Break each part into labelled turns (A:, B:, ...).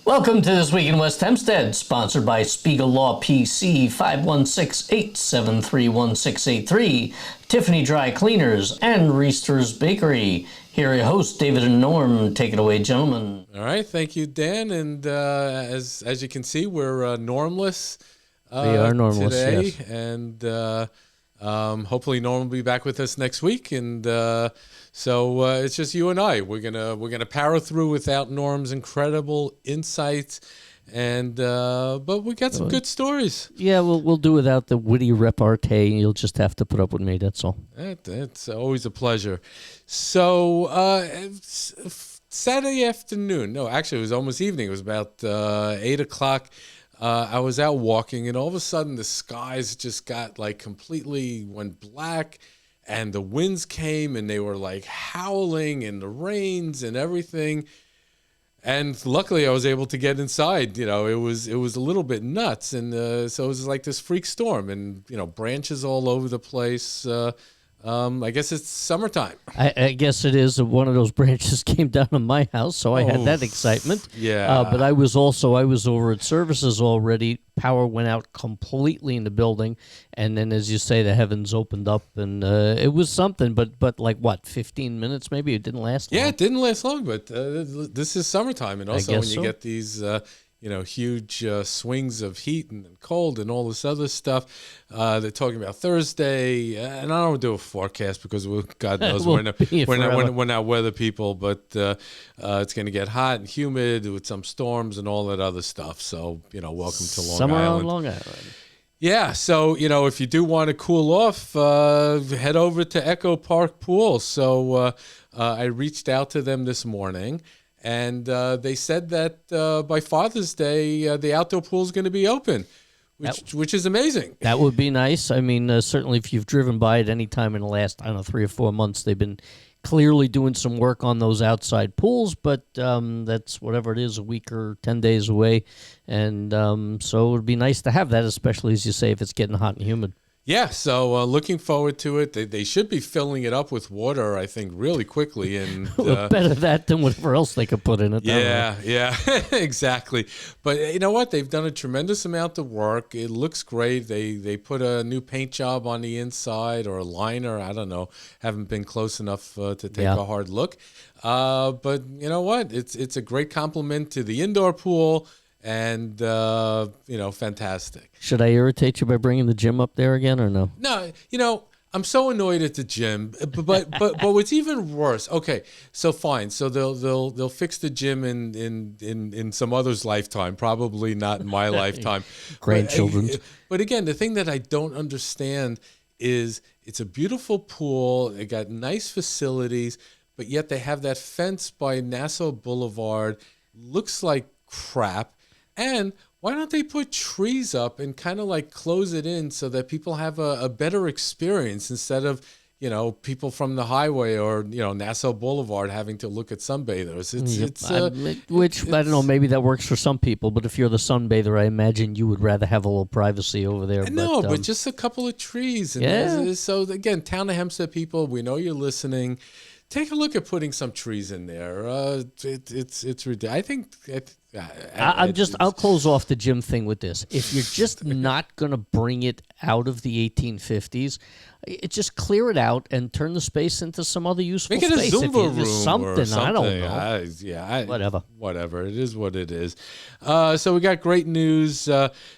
A: Welcome to This Week in West Hempstead, sponsored by Spiegel Law PC, 516-873-1683, Tiffany Dry Cleaners, and Reister's Bakery. Here are your hosts, David and Norm. Take it away, gentlemen.
B: All right, thank you, Dan. And as you can see, we're normless
A: We are normless
B: today,
A: yes.
B: And hopefully Norm will be back with us next week. And so it's just you and I. We're gonna power through without Norm's incredible insights, and but we got some good stories.
A: Yeah, we'll do without the witty repartee. You'll just have to put up with me. That's all.
B: It's always a pleasure. So Saturday afternoon. No, actually, it was almost evening. It was about 8 o'clock. I was out walking, and all of a sudden, the skies just got completely went black. And the winds came, and they were howling, and the rains and everything. And luckily, I was able to get inside. It was a little bit nuts, and so it was like this freak storm, and branches all over the place. I guess it's summertime.
A: I guess it is. One of those branches came down on my house, so I had that excitement.
B: Yeah.
A: But I was over at services already. Power went out completely in the building, and then, as you say, the heavens opened up, and it was something. But like what, 15 minutes maybe? It didn't last long.
B: Yeah, it didn't last long, but this is summertime, and also when you get these huge swings of heat and cold and all this other stuff. They're talking about Thursday, and I don't do a forecast because God knows we're not weather people, but it's going to get hot and humid with some storms and all that other stuff. So, welcome to Long
A: Summer
B: Island.
A: on Long Island.
B: Yeah, so, if you do want to cool off, head over to Echo Park Pool. So I reached out to them this morning. And they said that by Father's Day, the outdoor pool is going to be open, which is amazing.
A: That would be nice. I mean, certainly if you've driven by it any time in the last, 3 or 4 months, they've been clearly doing some work on those outside pools, but that's whatever it is, a week or 10 days away. And so it would be nice to have that, especially, as you say, if it's getting hot and humid.
B: Yeah, so looking forward to it. They should be filling it up with water, I think, really quickly. And
A: better that than whatever else they could put in it.
B: Yeah, exactly. But you know what? They've done a tremendous amount of work. It looks great. They put a new paint job on the inside, or a liner. I don't know. Haven't been close enough to take a hard look. But you know what? It's a great compliment to the indoor pool. And, fantastic.
A: Should I irritate you by bringing the gym up there again or no?
B: No, I'm so annoyed at the gym, but what's even worse. Okay, so fine. So they'll fix the gym in some other's lifetime, probably not in my lifetime.
A: Grandchildren.
B: But again, the thing that I don't understand is it's a beautiful pool. They got nice facilities, but yet they have that fence by Nassau Boulevard. Looks like crap. And why don't they put trees up and kind of close it in so that people have a better experience instead of, people from the highway or, Nassau Boulevard having to look at sunbathers.
A: I don't know, maybe that works for some people, but if you're the sunbather, I imagine you would rather have a little privacy over there.
B: But just a couple of trees. And so again, Town of Hempstead people, we know you're listening. Take a look at putting some trees in there. It's ridiculous. I think
A: I'll close off the gym thing with this. If you're just not going to bring it out of the 1850s, just clear it out and turn the space into some other useful space.
B: Make it a Zumba room
A: something.
B: Or something.
A: I don't know.
B: Whatever. It is what it is. So we got great news.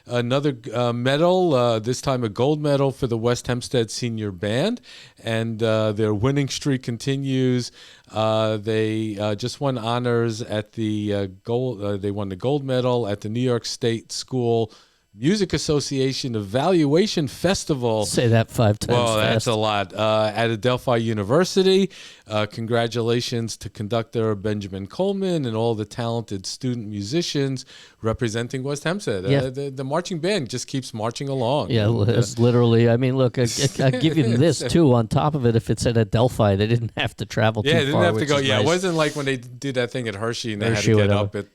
B: Another medal, this time a gold medal for the West Hempstead Senior Band. And their winning streak continues. They just won honors at the gold. They won the gold medal at the New York State School Music Association Evaluation Festival.
A: Say that 5 times
B: Well,
A: fast.
B: that's a lot. At Adelphi University. Congratulations to conductor Benjamin Coleman and all the talented student musicians representing West Hempstead. The marching band just keeps marching along.
A: Yeah, it's literally. I mean, look, I give you this, too. On top of it, if it said Adelphi, they didn't have to travel too far.
B: Yeah, they didn't have to go. Yeah,
A: nice.
B: It wasn't like when they did that thing at Hershey and they had to get up at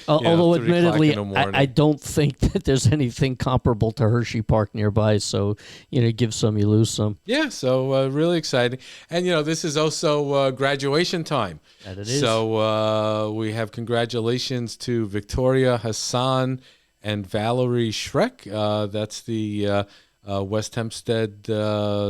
A: although
B: 3 o'clock
A: admittedly,
B: in the morning.
A: I don't think that there's any anything comparable to Hershey Park nearby. So, you give some, you lose some.
B: Yeah, so really exciting. And, this is also graduation time.
A: That it is.
B: So we have congratulations to Victoria Hassan and Valerie Schreck. That's the West Hempstead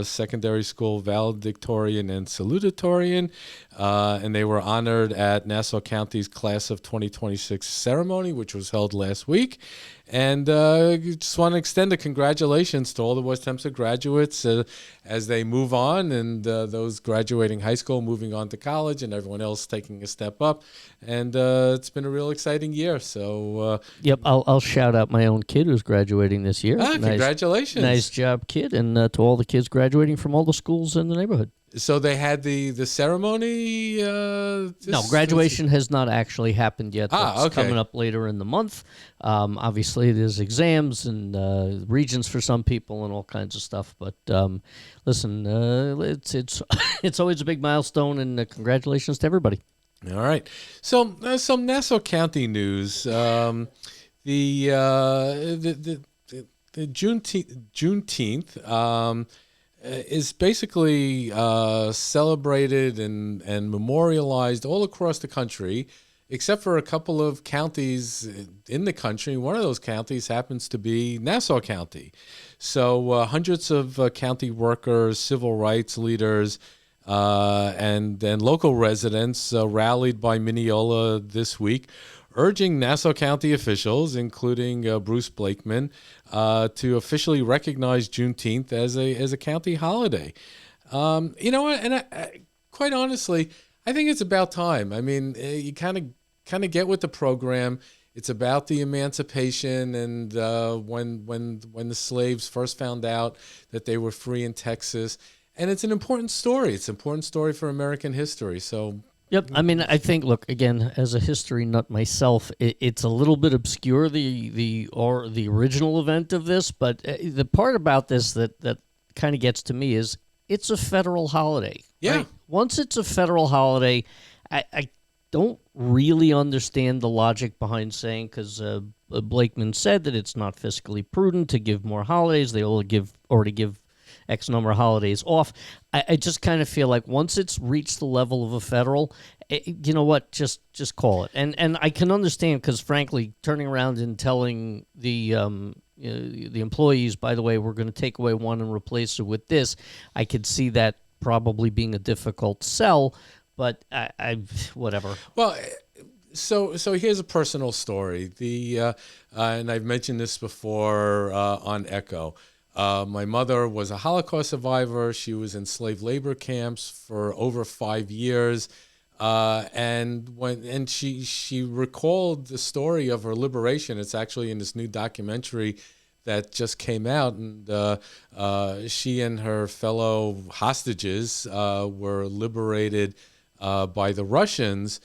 B: Secondary School valedictorian and salutatorian. And they were honored at Nassau County's Class of 2026 ceremony, which was held last week. And just want to extend a congratulations to all the West Hempstead graduates as they move on, and those graduating high school moving on to college, and everyone else taking a step up. And it's been a real exciting year. So
A: yep, I'll shout out my own kid who's graduating this year.
B: Congratulations.
A: Nice job, kid. And to all the kids graduating from all the schools in the neighborhood.
B: So they had the ceremony?
A: No, graduation has not actually happened yet. That's
B: okay.
A: coming up later in the month. Obviously, there's exams and regions for some people and all kinds of stuff. But listen, it's it's always a big milestone, and congratulations to everybody.
B: All right. So some Nassau County news. The Juneteenth. Is basically celebrated and memorialized all across the country, except for a couple of counties in the country. One of those counties happens to be Nassau County. So hundreds of county workers, civil rights leaders, and local residents rallied by Mineola this week, urging Nassau County officials, including Bruce Blakeman, to officially recognize Juneteenth as a county holiday. You know what? And I, quite honestly, I think it's about time. I mean, you kind of get with the program. It's about the emancipation and when the slaves first found out that they were free in Texas, and it's an important story. It's an important story for American history. So.
A: Yep. I mean, I think, look, again, as a history nut myself, it's a little bit obscure, the original event of this, but the part about this that kind of gets to me is it's a federal holiday.
B: Yeah.
A: Right? Once it's a federal holiday, I don't really understand the logic behind saying, because Blakeman said that it's not fiscally prudent to give more holidays. They already give X number of holidays off. I just kind of feel like once it's reached the level of a federal, you know what, just call it. And I can understand, because frankly, turning around and telling the employees, by the way, we're going to take away one and replace it with this, I could see that probably being a difficult sell, but I whatever.
B: Well, so here's a personal story. And I've mentioned this before on Echo. My mother was a Holocaust survivor. She was in slave labor camps for over 5 years. And she recalled the story of her liberation. It's actually in this new documentary that just came out. And she and her fellow hostages were liberated by the Russians.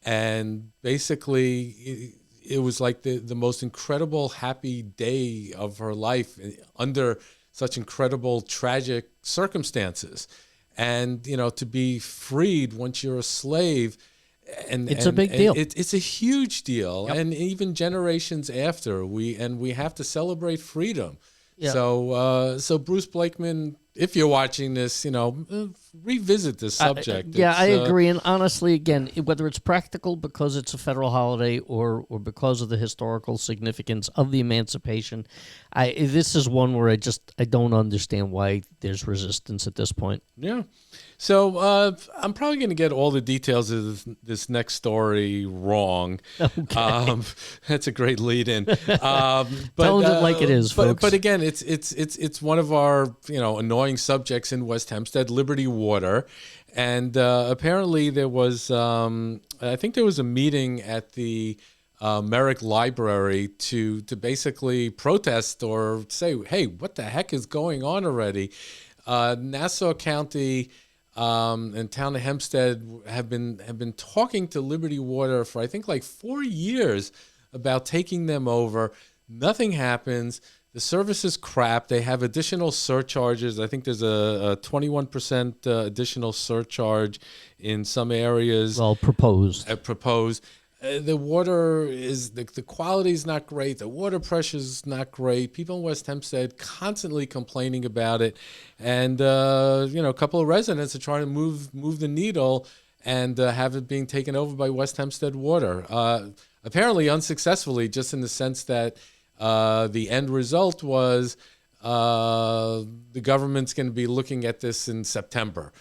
B: And basically, it was like the most incredible, happy day of her life under such incredible, tragic circumstances. And, to be freed once you're a slave, it's
A: a big deal.
B: It's a huge deal.
A: Yep.
B: And even generations after, we have to celebrate freedom.
A: Yep.
B: So Bruce Blakeman, if you're watching this, revisit this subject.
A: I agree. And honestly, again, whether it's practical because it's a federal holiday or because of the historical significance of the emancipation, this is one where I don't understand why there's resistance at this point.
B: Yeah. So I'm probably going to get all the details of this next story wrong.
A: Okay.
B: That's a great lead-in.
A: Telling it like it is, folks.
B: But again, it's one of our annoying subjects in West Hempstead, Liberty Water, and apparently there was I think there was a meeting at the Merrick Library to basically protest or say, hey, what the heck is going on already? Nassau County and town of Hempstead have been talking to Liberty Water for I think like 4 years about taking them over. Nothing happens. The service is crap. They have additional surcharges. I think there's a 21% additional surcharge in some areas.
A: Well, proposed.
B: The water is the quality is not great. The water pressure is not great. People in West Hempstead constantly complaining about it, and a couple of residents are trying to move the needle and have it being taken over by West Hempstead Water. Apparently unsuccessfully, just in the sense that the end result was the government's going to be looking at this in September.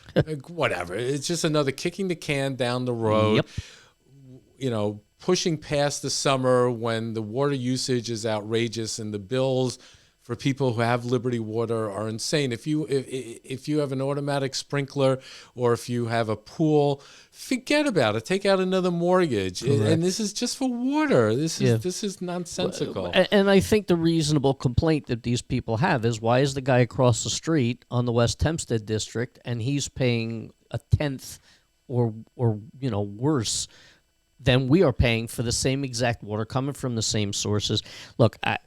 B: Whatever. It's just another kicking the can down the road.
A: Yep.
B: Pushing past the summer when the water usage is outrageous and the bills for people who have Liberty Water are insane. If you have an automatic sprinkler or if you have a pool, forget about it. Take out another mortgage. And this is just for water. This is nonsensical.
A: And I think the reasonable complaint that these people have is, why is the guy across the street on the West Hempstead district and he's paying a tenth or worse than we are paying for the same exact water coming from the same sources? Look, I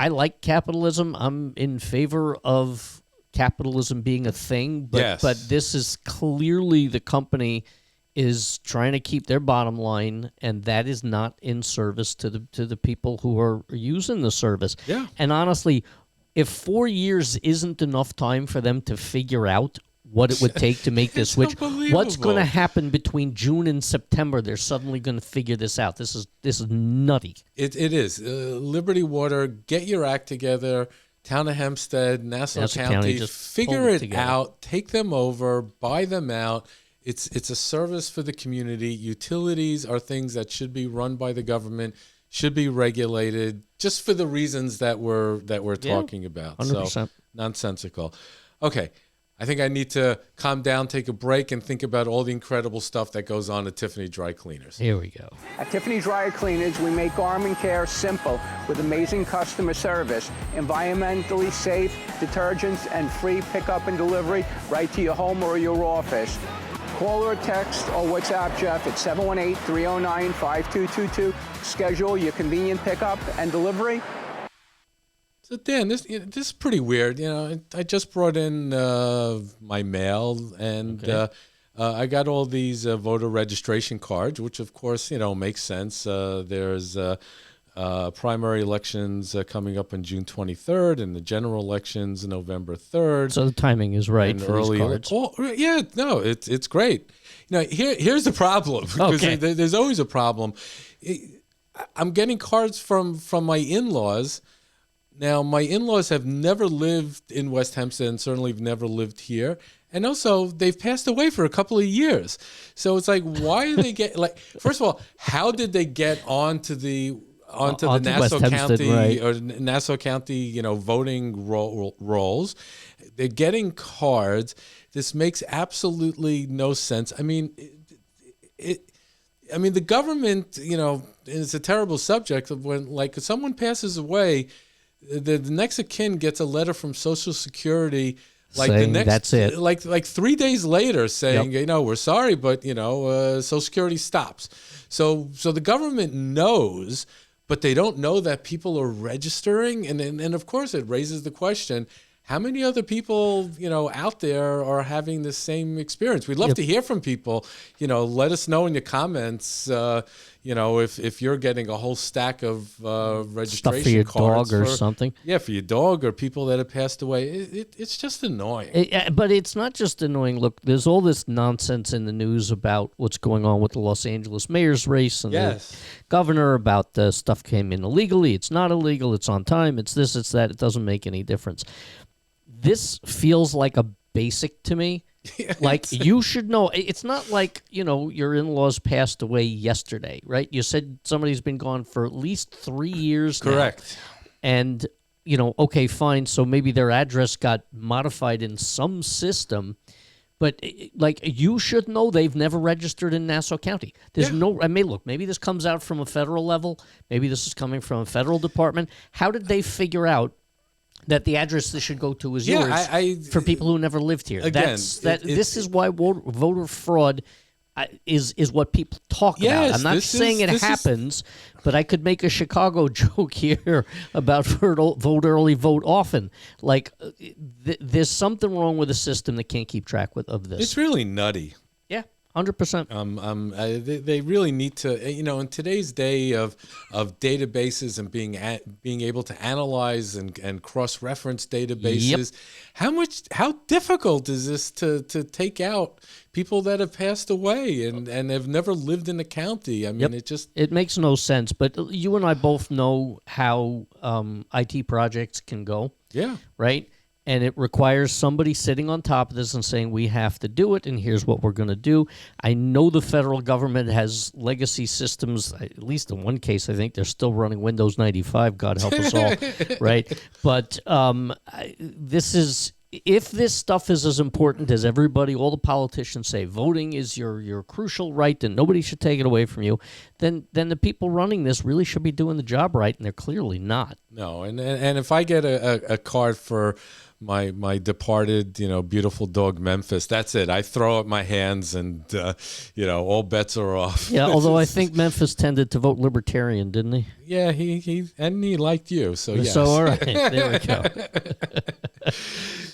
A: like capitalism. I'm in favor of capitalism being a thing, but this is clearly the company is trying to keep their bottom line, and that is not in service to the people who are using the service.
B: Yeah.
A: And honestly, if 4 years isn't enough time for them to figure out what it would take to make this switch, what's going to happen between June and September? They're suddenly going to figure this out. This is nutty.
B: It is. Liberty Water, get your act together. Town of Hempstead, Nassau County,
A: just
B: figure it out. Take them over. Buy them out. It's a service for the community. Utilities are things that should be run by the government, should be regulated, just for the reasons that we're talking about.
A: 100%.
B: So nonsensical. Okay. I think I need to calm down, take a break, and think about all the incredible stuff that goes on at Tiffany Dry Cleaners.
A: Here we go.
C: At Tiffany Dry Cleaners, we make garment care simple with amazing customer service, environmentally safe detergents, and free pickup and delivery right to your home or your office. Call or text or WhatsApp Jeff at 718-309-5222. Schedule your convenient pickup and delivery.
B: So Dan, this is pretty weird. I just brought in my mail, and I got all these voter registration cards, which of course makes sense. There's primary elections coming up on June 23rd, and the general elections November 3rd.
A: So the timing is right for these cards.
B: It's great. Here's the problem, because there's always a problem. I'm getting cards from my in-laws. Now, my in-laws have never lived in West Hempstead and certainly have never lived here. And also, they've passed away for a couple of years. So it's like, why do they get, first of all, how did they get onto the Nassau County, right, or Nassau County, voting rolls? They're getting cards. This makes absolutely no sense. I mean, the government, it's a terrible subject. When someone passes away, the next of kin gets a letter from Social Security,
A: saying that's it.
B: Like 3 days later, saying, we're sorry, but Social Security stops. So the government knows, but they don't know that people are registering, and of course it raises the question: how many other people, out there are having the same experience? We'd love to hear from people. Let us know in the comments. If you're getting a whole stack of registration
A: stuff for your
B: cards
A: dog or something.
B: Yeah, for your dog or people that have passed away. It's just annoying.
A: But it's not just annoying. Look, there's all this nonsense in the news about what's going on with the Los Angeles mayor's race and the governor, about the stuff came in illegally. It's not illegal. It's on time. It's this, it's that. It doesn't make any difference. This feels like a basic to me. You should know. It's not like, your in-laws passed away yesterday, right? You said somebody's been gone for at least 3 years now.
B: Correct.
A: And, okay, fine. So maybe their address got modified in some system. But, you should know they've never registered in Nassau County. There's look, maybe this comes out from a federal level. Maybe this is coming from a federal department. How did they figure out that the address this should go to is yours for people who never lived here?
B: Again,
A: this is why voter fraud is what people talk about. I'm not saying it happens, but I could make a Chicago joke here about vote early, vote often. There's something wrong with the system that can't keep track of this.
B: It's really nutty.
A: Yeah. 100%.
B: They really need to, in today's day of databases and being able to analyze and cross-reference databases, how difficult is this to take out people that have passed away and have never lived in the county? I mean, it
A: makes no sense. But you and I both know how IT projects can go.
B: Yeah.
A: Right? And it requires somebody sitting on top of this and saying, we have to do it, and here's what we're going to do. I know the federal government has legacy systems. At least in one case, I think they're still running Windows 95, God help us all, right? But if this stuff is as important as everybody, all the politicians say, voting is your crucial right and nobody should take it away from you, then the people running this really should be doing the job right, and they're clearly not.
B: No, and if I get a card for my departed, beautiful dog Memphis, that's it. I throw up my hands and, all bets are off.
A: Yeah, although I think Memphis tended to vote libertarian, didn't he?
B: Yeah, he liked you, so yes.
A: So, all right, there we go.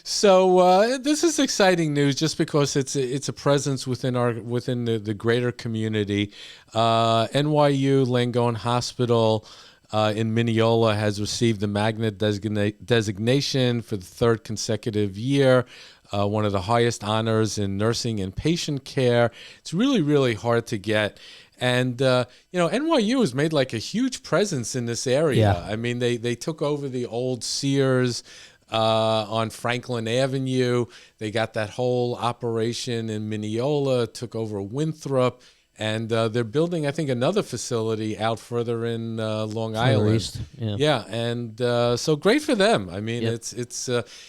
B: So this is exciting news just because it's a presence within the greater community. NYU Langone Hospital in Mineola has received the magnet designation for the third consecutive year, one of the highest honors in nursing and patient care. It's really, really hard to get. And, NYU has made like a huge presence in this area.
A: Yeah.
B: I mean, they took over the old Sears on Franklin Avenue. They got that whole operation in Mineola, took over Winthrop. And they're building, I think, another facility out further in Long Island.
A: East,
B: yeah, and so great for them. I mean, it's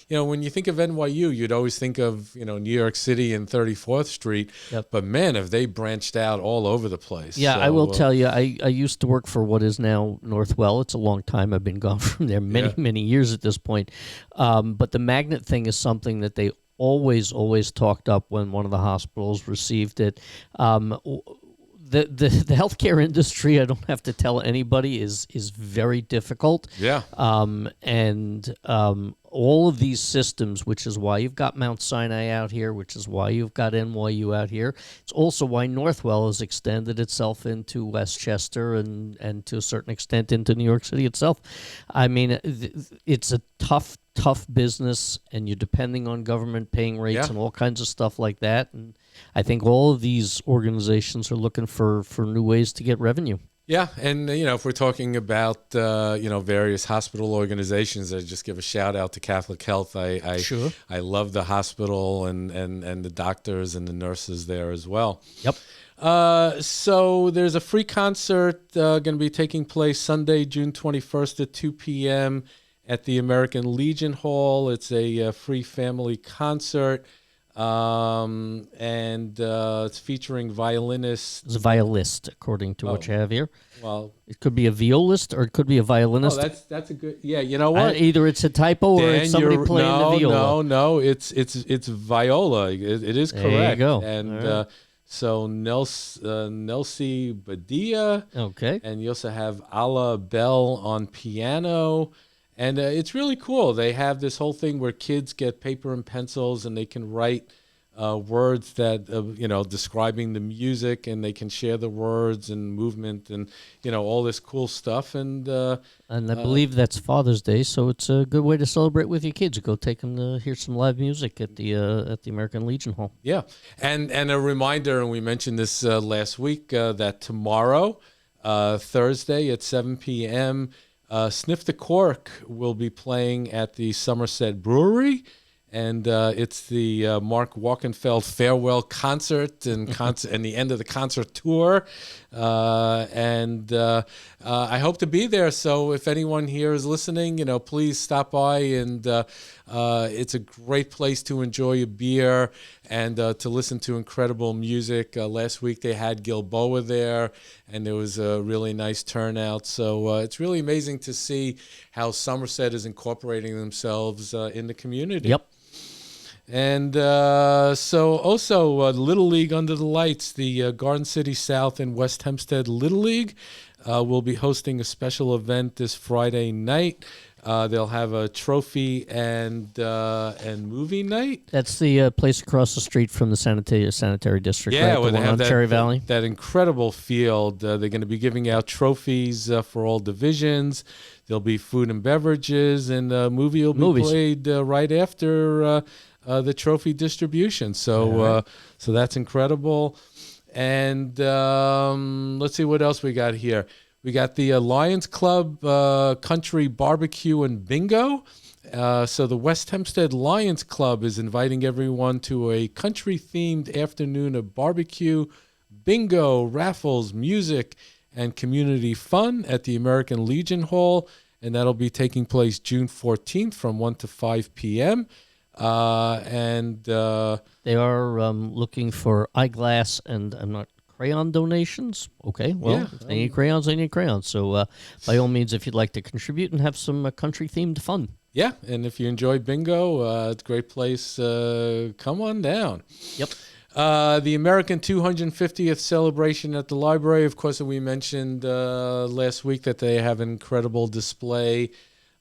B: when you think of NYU, you'd always think of New York City and 34th Street.
A: Yep.
B: But man, have they branched out all over the place?
A: Yeah,
B: so,
A: I will tell you, I used to work for what is now Northwell. It's a long time. I've been gone from there many years at this point. But the magnet thing is something that they always talked up when one of the hospitals received it. The healthcare industry, I don't have to tell anybody, is very difficult.
B: Yeah.
A: And all of these systems, which is why you've got Mount Sinai out here, which is why you've got NYU out here. It's also why Northwell has extended itself into Westchester and to a certain extent into New York City itself. I mean, it's a tough business, and you're depending on government paying rates and all kinds of stuff like that. And I think all of these organizations are looking for new ways to get revenue.
B: Yeah, and if we're talking about various hospital organizations, I just give a shout out to Catholic Health.
A: Sure.
B: I love the hospital and the doctors and the nurses there as well.
A: Yep.
B: So there's a free concert going to be taking place Sunday, June 21st at 2 p.m. at the American Legion Hall. It's a free family concert. And it's featuring violinists.
A: It's a violist, according to what you have here.
B: Well,
A: it could be a violist or it could be a violinist.
B: Oh, that's a good. Yeah, you know what?
A: Either it's a typo or it's somebody playing the viola.
B: No, it's viola. It is correct.
A: There you go.
B: And so Nelsie Badia.
A: Okay.
B: And you also have Ala Bell on piano. And it's really cool. They have this whole thing where kids get paper and pencils and they can write words that, describing the music, and they can share the words and movement and, all this cool stuff. And
A: I believe that's Father's Day, so it's a good way to celebrate with your kids. Go take them to hear some live music at the American Legion Hall.
B: Yeah. And a reminder, and we mentioned this last week, that tomorrow, Thursday at 7 p.m., Sniff the Cork will be playing at the Somerset Brewery, and it's the Mark Walkenfeld farewell concert and the end of the concert tour. And I hope to be there. So if anyone here is listening, please stop by. And it's a great place to enjoy a beer and to listen to incredible music. Last week they had Gilboa there, and there was a really nice turnout. So it's really amazing to see how Somerset is incorporating themselves in the community.
A: Yep.
B: And so also Little League Under the Lights, the Garden City South and West Hempstead Little League will be hosting a special event this Friday night. They'll have a trophy and movie night.
A: That's the place across the street from the sanitary district,
B: Yeah,
A: right?
B: where
A: The
B: they
A: one
B: have
A: on Cherry Valley.
B: that incredible field. They're going to be giving out trophies for all divisions. There'll be food and beverages, and movie will be
A: Movies.
B: played right after the trophy distribution. So so that's incredible. And let's see what else we got here. We got the Lions Club Country Barbecue and Bingo. So the West Hempstead Lions Club is inviting everyone to a country-themed afternoon of barbecue, bingo, raffles, music, and community fun at the American Legion Hall. And that'll be taking place June 14th from 1 to 5 p.m.
A: They are looking for eyeglass and crayon donations. Okay, well,
B: Yeah.
A: if they need crayons, they need crayons. So by all means, if you'd like to contribute and have some country-themed fun.
B: Yeah, and if you enjoy bingo, it's a great place. Come on down.
A: Yep.
B: The American 250th celebration at the library. Of course, we mentioned last week that they have an incredible display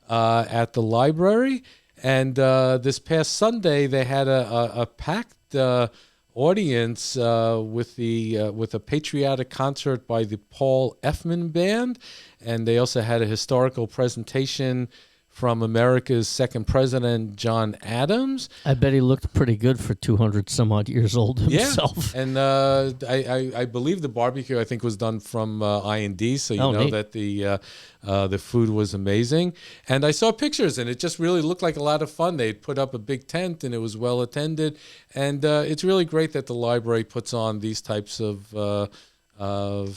B: at the library. And this past Sunday, they had a packed audience with a patriotic concert by the Paul Effman Band. And they also had a historical presentation from America's second president, John Adams.
A: I bet he looked pretty good for 200 some odd years old himself.
B: Yeah, and I believe the barbecue I think was done from I&D, so you know
A: neat.
B: that the food was amazing. And I saw pictures, and it just really looked like a lot of fun. They put up a big tent, and it was well attended. And it's really great that the library puts on these types of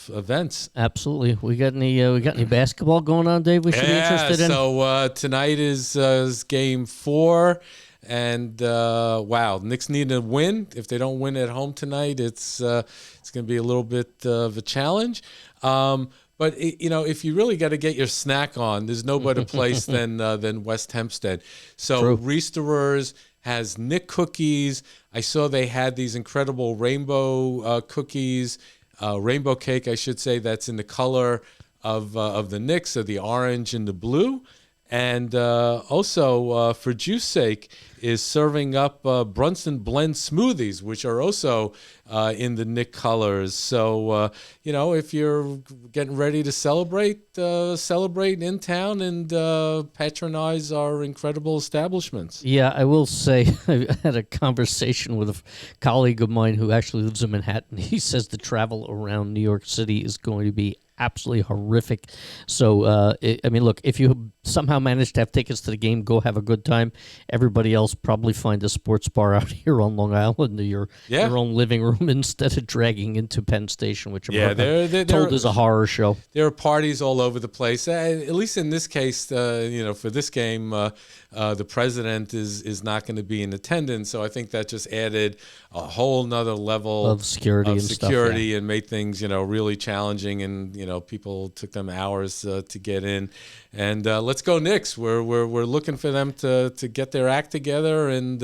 B: events.
A: Absolutely. We got any basketball going on, Dave? We should be interested in.
B: So tonight is game 4, and wow, Knicks need a win. If they don't win at home tonight, it's going to be a little bit of a challenge. But if you really got to get your snack on, there's no better place than West Hempstead. So
A: True.
B: Reesterers has Nick cookies. I saw they had these incredible rainbow cookies. Rainbow cake, I should say, that's in the color of the Knicks, so the orange and the blue. And also, for juice sake, is serving up Brunson Blend smoothies, which are also in the Knick colors. So, if you're getting ready to celebrate in town and patronize our incredible establishments.
A: Yeah, I will say I had a conversation with a colleague of mine who actually lives in Manhattan. He says the travel around New York City is going to be absolutely horrific. So, look, if you somehow manage to have tickets to the game, go have a good time. Everybody else probably find a sports bar out here on Long Island or your own living room instead of dragging into Penn Station, which I'm told is a horror show.
B: There are parties all over the place. At least in this case, for this game, the president is not going to be in attendance. So I think that just added a whole nother level
A: of security
B: and made things, really challenging. And, people took them hours to get in. And let's go Knicks. We're looking for them to get their act together and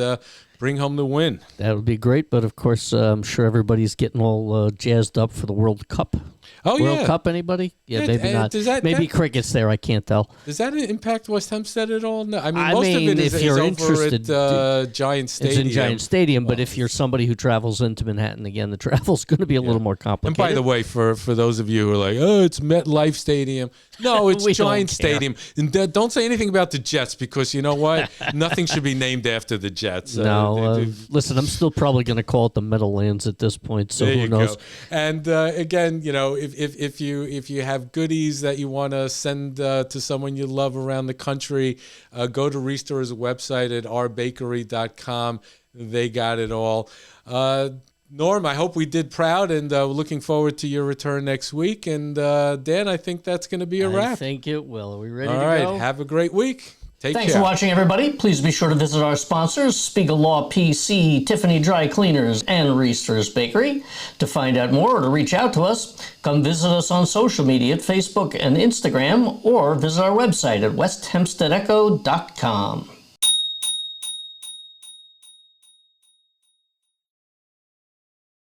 B: bring home the win.
A: That would be great. But, of course, I'm sure everybody's getting all jazzed up for the World Cup. World Cup, anybody? Yeah, maybe not. Maybe cricket's there. I can't tell.
B: Does that impact West Hempstead at all? No. I mean,
A: most
B: of it
A: if
B: is
A: you're
B: over
A: interested,
B: at Giant Stadium.
A: It's in Giant Stadium, but if you're somebody who travels into Manhattan, again, the travel's going to be a little more complicated.
B: And by the way, for those of you who are like, oh, it's MetLife Stadium. No, it's Giant Stadium. And don't say anything about the Jets because you know what? Nothing should be named after the Jets.
A: Listen, I'm still probably going to call it the Meadowlands at this point, so who knows?
B: Go. And again, if you have goodies that you want to send to someone you love around the country, go to Reester's website at ourbakery.com. They got it all. Norm, I hope we did proud, and we're looking forward to your return next week. And Dan, I think that's going to be a wrap.
A: I think it will. Are we ready
B: to go? All right. Have a great week.
D: Thanks for watching, everybody. Please be sure to visit our sponsors, Spiegel Law PC, Tiffany Dry Cleaners, and Reester's Bakery. To find out more or to reach out to us, come visit us on social media at Facebook and Instagram, or visit our westhempsteadecho.com.